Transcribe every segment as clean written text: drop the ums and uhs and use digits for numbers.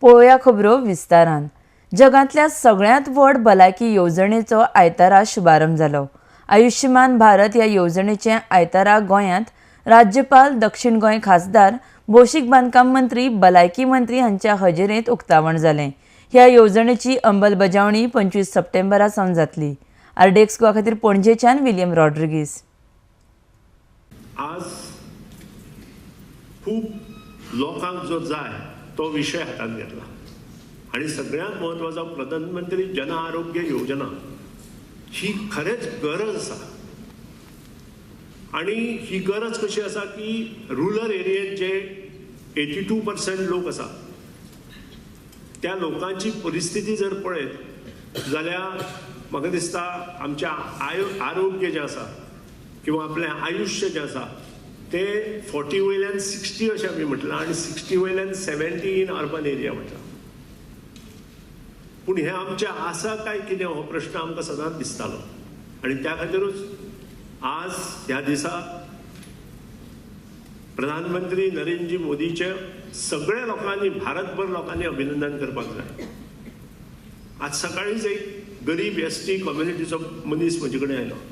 पळोवया खबरो विस्तारान। जगांतल्या सगळ्यांत व्हड भलायकी येवजणेचो आयतारा शुभारंभ जालो। आयुष्यमान भारत ह्या येवजणेचे आयतारा गोंयांत राज्यपाल, दक्षिण गोंय खासदार, भौशीक बांदकाम मंत्री, भलायकी मंत्री हांच्या हजेरेंत उक्तावण जालें। ह्या येवजणेची अंमलबजावणी 25 सप्टेंबरा सावन जातली। आरडीएक्स गोवा खातीर पणजेच्यान विलियम रॉड्रिगीस। आज खूप लोकांक जो जाय तो विषय हातांत घेतला आणि सगळ्यात महत्वाचा प्रधानमंत्री जन आरोग्य योजना ही खरेच गरज आसा। आणि ही गरज कशी आसा की रुरल एरियेत जे 82% लोक आसा त्या लोकांची परिस्थिती जर पळयत जाल्यार म्हाका दिसता आमच्या आरोग्य जे आसा किंवा आपलें आयुष्य जे आसा ते 40 वयल्यान 60 अशें आमी म्हटलां आणि 60 वयल्यान 70 इन अर्बन एरिया म्हटलां। पूण हे आमचे आसा काय कितें हो प्रश्न आमकां सदांच दिसतालो आणि त्या खातीरूच आज ह्या दिसा प्रधानमंत्री नरेंद्र मोदीचे सगळ्या लोकांनी, भारतभर लोकांनी अभिनंदन करपाक जाय। आज सकाळीच एक गरीब एसटी कम्युनिटीचो मनीस म्हजे कडेन आयलो।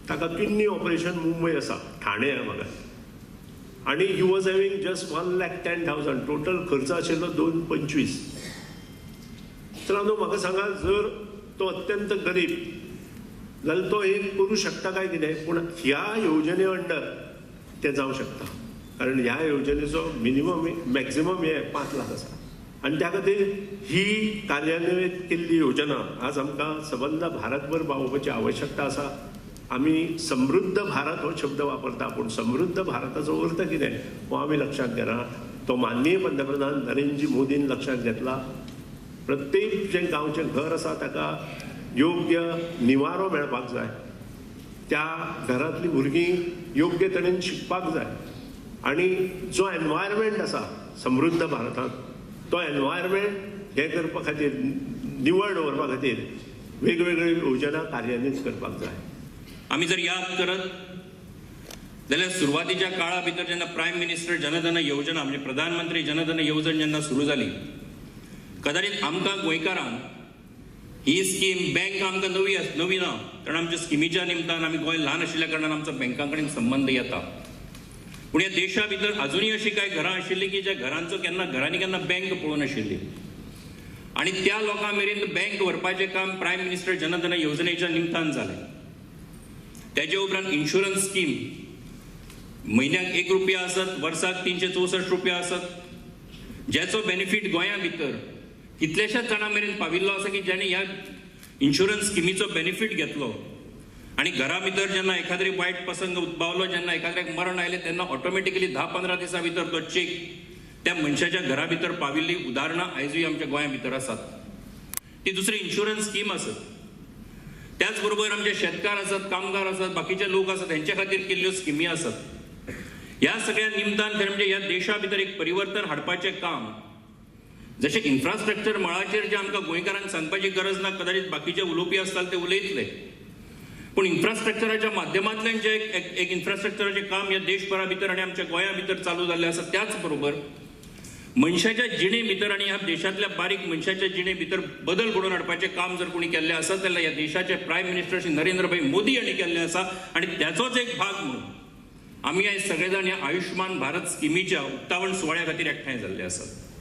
ताका किडनी ऑपरेशन मुंबय आसा, ठाणे म्हाका, आणि he was having just 1,10,000 total खर्च आशिल्लो 225। मित्रांनो, म्हाका सांगा, जर तो अत्यंत गरीब जाल्यार तो हे करू शकता काय कितें? पूण ह्या योजने अंडर ते जावं शकता, कारण ह्या योजनेचो मिनिमम मॅक्झिमम हे 5 लाख आसा आणि त्या खातीर ही कार्यान्वित केल्ली योजना आज आमकां सबंद भारतभर पावोवपाची आवश्यकता आसा। आमी समृद्ध भारत हो शब्द वापरता, पूण समृद्ध भारताचो अर्थ कितें हो आमी लक्षात घेना। तो माननीय पंतप्रधान नरेंद्र मोदीन लक्षात घेतला। प्रत्येक जे गांवचें घर आसा ताका योग्य निवारो मेळपाक जाय, त्या घरांतली भुरगीं योग्य तरेन शिकपाक जाय आणि जो एनवायरमेंट आसा समृद्ध भारतांत तो एनवायरमेंट हे करपा खातीर, निवळ दवरपा खातीर वेगवेगळ्यो योजना कार्यान्वित करपाक जाय। आम्ही जर याद करत जाल्यार सुरवातीच्या काळा भितर जेन्ना प्रायम मिनिस्टर जनधन योजना म्हणजे प्रधानमंत्री जनधन योजना जेन्ना सुरू जाली, कदाचित आमकां गोंयकारांक ही स्कीम बँक आमकां नवी ना, कारण आमच्या स्किमीच्या निमतान आमी गोंय ल्हान आशिल्ल्या कारणान आमचो बँकां कडेन संबंध येता। पूण ह्या देशा भितर अजुनूय अशी कांय घरां आशिल्लीं की ज्या घरांचो घरांनी केन्ना बँक पळोवन नाशिल्ली, आणि त्या लोकां मेरेन बँक व्हरपाचें काम प्रायम मिनिस्टर जनधन योजनेच्या निमतान जालें। त्याचे उपरांत इन्शुरन्स स्कीम म्हयन्याक 1 रुपया आसत, वर्साक 364 रुपया आसत, ज्याचो बेनिफीट गोंया भितर कितलेशाच जाणां मेरेन पाविल्लो आसा की ज्यांनी ह्या इन्शुरन्स स्किमीचो बेनिफीट घेतलो आणि घरा भितर जेन्ना एखाद्री वायट प्रसंग उद्भवलो, जेन्ना एखाद्याक मरण आयलें, तेन्ना ऑटोमॅटिकली 10-15 दिसां भितर तो चेक त्या मनशाच्या घरा भितर पाविल्ली उदाहरणां आयजूय आमच्या गोंया भितर आसात। ती दुसरी इन्शुरन्स स्कीम आसत। त्याचबरोबर आमचे शेतकार आसात, कामगार आसात, बाकीचे लोक आसात, हेंच्या खातीर केल्ल्यो स्किमी आसात। ह्या सगळ्या निमतान खरें म्हणजे ह्या देशा भितर एक परिवर्तन हाडपाचें काम, जशें इन्फ्रास्ट्रक्चर मळाचेर जे आमकां गोंयकारांक सांगपाची गरज ना, कदाचित बाकीचे उलोवपी आसताले ते उलयतले, पूण इन्फ्रास्ट्रक्चराच्या माध्यमांतल्यान जे एक इन्फ्रास्ट्रक्चराचें काम ह्या देशभरा भितर आनी आमच्या गोंया भितर चालू जाल्लें आसा, त्याच बरोबर मनशाच्या जिणे भितर आणि ह्या देशातल्या बारीक मनशाच्या जिणे भितर बदल घडोवन हाडपाचें काम जर कोणी केल्लें आसत जाल्यार ह्या देशाचे प्रायम मिनिस्टर श्री नरेंद्रभाई मोदी हांणी केल्लें आसा। आणि त्याचोच एक भाग म्हणून आमी आयज सगळे जाण ह्या आयुष्यमान भारत स्किमीच्या उक्तावण सुवाळ्या खातीर एकठांय जाल्ले आसात।